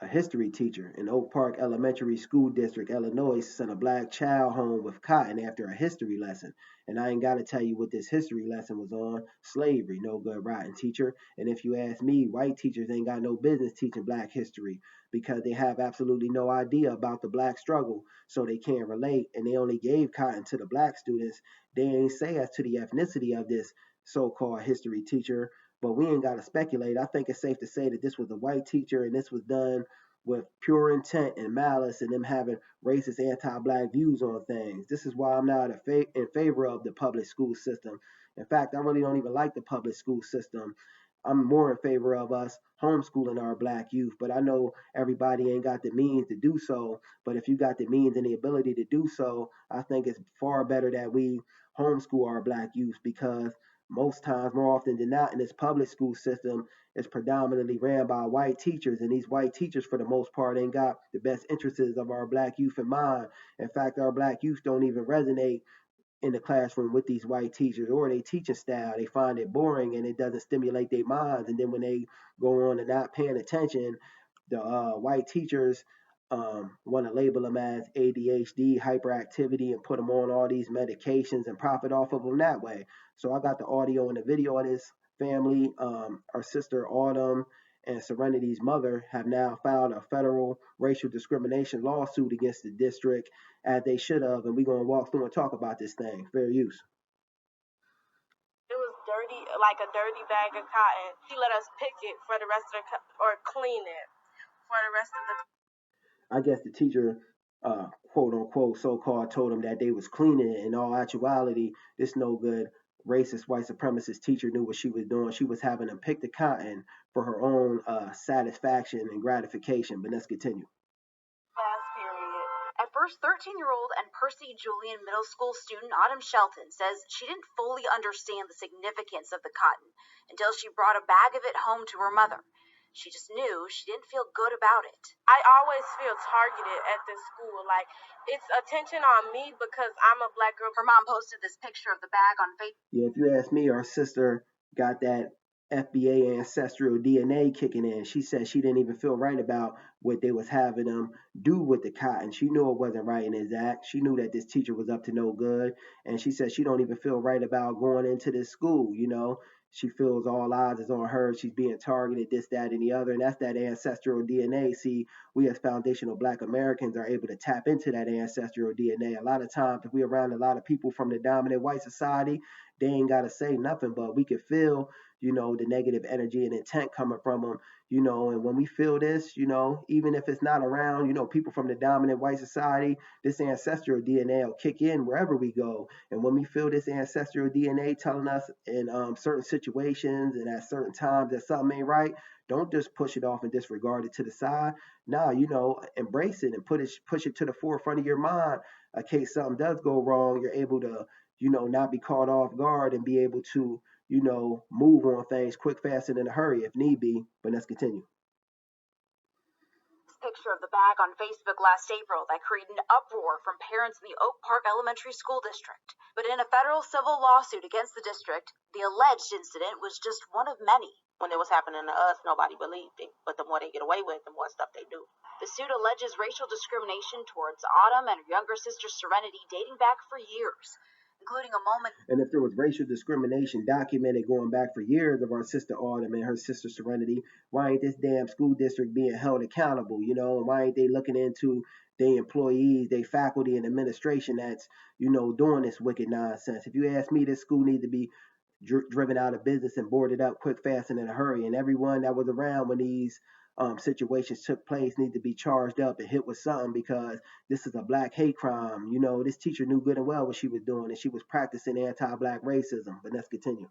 A history teacher in Oak Park Elementary School District, Illinois, sent a black child home with cotton after a history lesson. And I ain't got to tell you what this history lesson was on: slavery. No good, rotten teacher. And if you ask me, white teachers ain't got no business teaching black history because they have absolutely no idea about the black struggle, so they can't relate. And they only gave cotton to the black students. They ain't say as to the ethnicity of this so-called history teacher, but we ain't got to speculate. I think it's safe to say that this was a white teacher and this was done with pure intent and malice and them having racist anti-black views on things. This is why I'm not in favor of the public school system. In fact, I really don't even like the public school system. I'm more in favor of us homeschooling our black youth, but I know everybody ain't got the means to do so. But if you got the means and the ability to do so, I think it's far better that we homeschool our black youth, because most times, more often than not, in this public school system, it's predominantly ran by white teachers, and these white teachers, for the most part, ain't got the best interests of our black youth in mind. In fact, our black youth don't even resonate in the classroom with these white teachers or their teaching style. They find it boring and it doesn't stimulate their minds. And then when they go on and not paying attention, the white teachers want to label them as ADHD, hyperactivity, and put them on all these medications and profit off of them that way. So I got the audio and the video of this family. Our sister Autumn and Serenity's mother have now filed a federal racial discrimination lawsuit against the district, as they should have. And we're going to walk through and talk about this thing. Fair use. It was dirty, like a dirty bag of cotton. She let us pick it for the rest of or clean it for the rest of the. I guess the teacher, quote unquote, so called, told them that they was cleaning it. In all actuality, this no good racist white supremacist teacher knew what she was doing. She was having them pick the cotton for her own satisfaction and gratification. But let's continue. Class period. At first, 13-year-old and Percy Julian Middle School student Autumn Shelton says she didn't fully understand the significance of the cotton until she brought a bag of it home to her mother. She just knew she didn't feel good about it. I always feel targeted at this school. Like, it's attention on me because I'm a black girl. Her mom posted this picture of the bag on Facebook. Yeah, if you ask me, our sister got that FBA ancestral DNA kicking in. She said she didn't even feel right about what they was having them do with the cotton. She knew it wasn't right in his act. She knew that this teacher was up to no good. And she said she don't even feel right about going into this school, you know. She feels all eyes is on her. She's being targeted, this, that, and the other. And that's that ancestral DNA. See, we as foundational black Americans are able to tap into that ancestral DNA. A lot of times, if we're around a lot of people from the dominant white society, they ain't got to say nothing, but we can feel, you know, the negative energy and intent coming from them, you know. And when we feel this, you know, even if it's not around, you know, people from the dominant white society, this ancestral DNA will kick in wherever we go. And when we feel this ancestral DNA telling us in certain situations and at certain times that something ain't right, don't just push it off and disregard it to the side. Nah, you know, embrace it and push it to the forefront of your mind. In case something does go wrong, you're able to, you know, not be caught off guard and be able to, you know, move on things quick, fast, and in a hurry if need be. But let's continue. Picture of the bag on Facebook last April that created an uproar from parents in the Oak Park Elementary School District. But in a federal civil lawsuit against the district, the alleged incident was just one of many. When it was happening to us, nobody believed it. But the more they get away with, the more stuff they do. The suit alleges racial discrimination towards Autumn and her younger sister Serenity dating back for years, including a moment. And if there was racial discrimination documented going back for years of our sister Autumn and her sister Serenity, why ain't this damn school district being held accountable? You know, why ain't they looking into their employees, their faculty and administration that's, you know, doing this wicked nonsense? If you ask me, this school needs to be driven out of business and boarded up quick, fast, and in a hurry. And everyone that was around when these situations took place need to be charged up and hit with something, because this is a black hate crime. You know, this teacher knew good and well what she was doing, and she was practicing anti-black racism. But let's continue.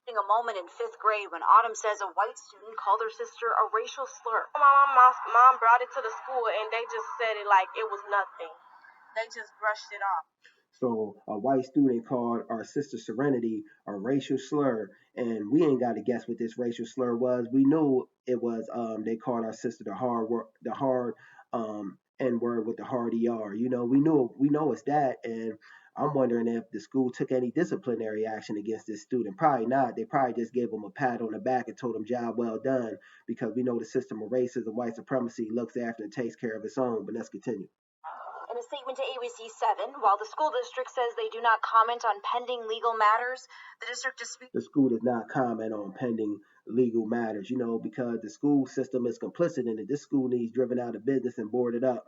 A moment in 5th grade when Autumn says a white student called her sister a racial slur. My mom brought it to the school and they just said it like it was nothing. They just brushed it off. So a white student called our sister Serenity a racial slur, and we ain't got to guess what this racial slur was. We knew it was. They called our sister the hard N word with the hard ER. You know, we know it's that, and I'm wondering if the school took any disciplinary action against this student. Probably not. They probably just gave him a pat on the back and told him job well done, because we know the system of racism, white supremacy looks after and takes care of its own. But let's continue. In a statement to ABC 7, while the school district says they do not comment on pending legal matters, the district disputes The school does not comment on pending legal matters, because the school system is complicit in it. This school needs driven out of business and boarded up.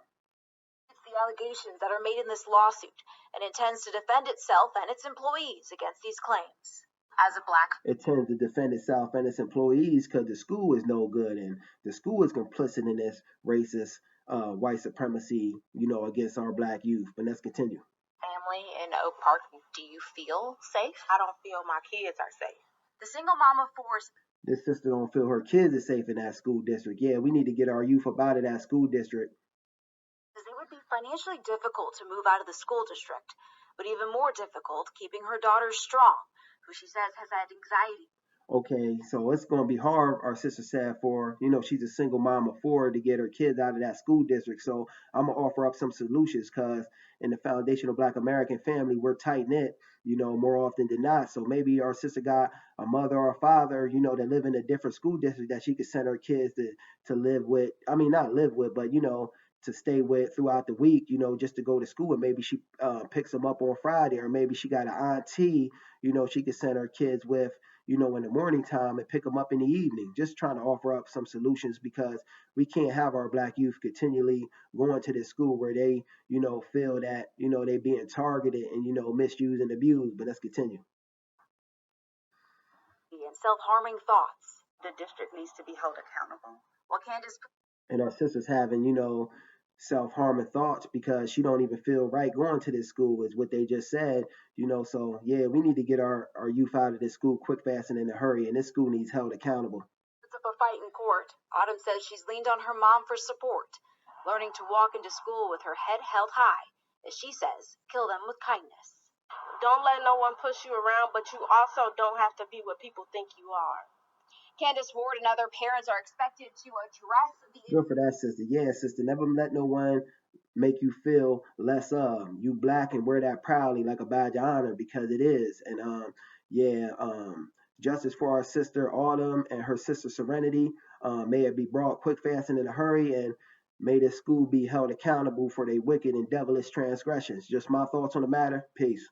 the allegations that are made in this lawsuit and intends to defend itself and its employees against these claims. As a black It tends to defend itself and its employees because the school is no good, and the school is complicit in this racist white supremacy, against our black youth. But let's continue. family in Oak Park, do you feel safe? I don't feel my kids are safe. The single mom of four This sister don't feel her kids are safe in that school district. Yeah, we need to get our youth up out of that school district. says it would be financially difficult to move out of the school district, but even more difficult keeping her daughter strong, who she says has had anxiety. Okay, so it's going to be hard, our sister said, for, she's a single mom of four, to get her kids out of that school district. So I'm going to offer up some solutions, because in the foundational Black American family, we're tight knit, more often than not. So maybe our sister got a mother or a father, that live in a different school district that she could send her kids to live with. I mean, not live with, but, to stay with throughout the week, just to go to school. And maybe she picks them up on Friday, or maybe she got an auntie, she could send her kids with, in the morning time, and pick them up in the evening. Just trying to offer up some solutions, because we can't have our black youth continually going to this school where they, feel that, they being targeted and, misused and abused. But let's continue. And self-harming thoughts. The district needs to be held accountable. While Candace And our sister's having, self-harming thoughts because she don't even feel right going to this school, is what they just said. So yeah, we need to get our youth out of this school quick, fast, and in a hurry. And this school needs held accountable. puts up a fight in court, Autumn says she's leaned on her mom for support, learning to walk into school with her head held high, as she says, kill them with kindness. Don't let no one push you around, but you also don't have to be what people think you are. Candace Ward and other parents are expected to address the Good for that, sister. Yeah, sister, never let no one make you feel less of. You black, and wear that proudly like a badge of honor, because it is. And yeah, justice for our sister Autumn and her sister Serenity. May it be brought quick, fast, and in a hurry, and may this school be held accountable for their wicked and devilish transgressions. Just my thoughts on the matter. Peace.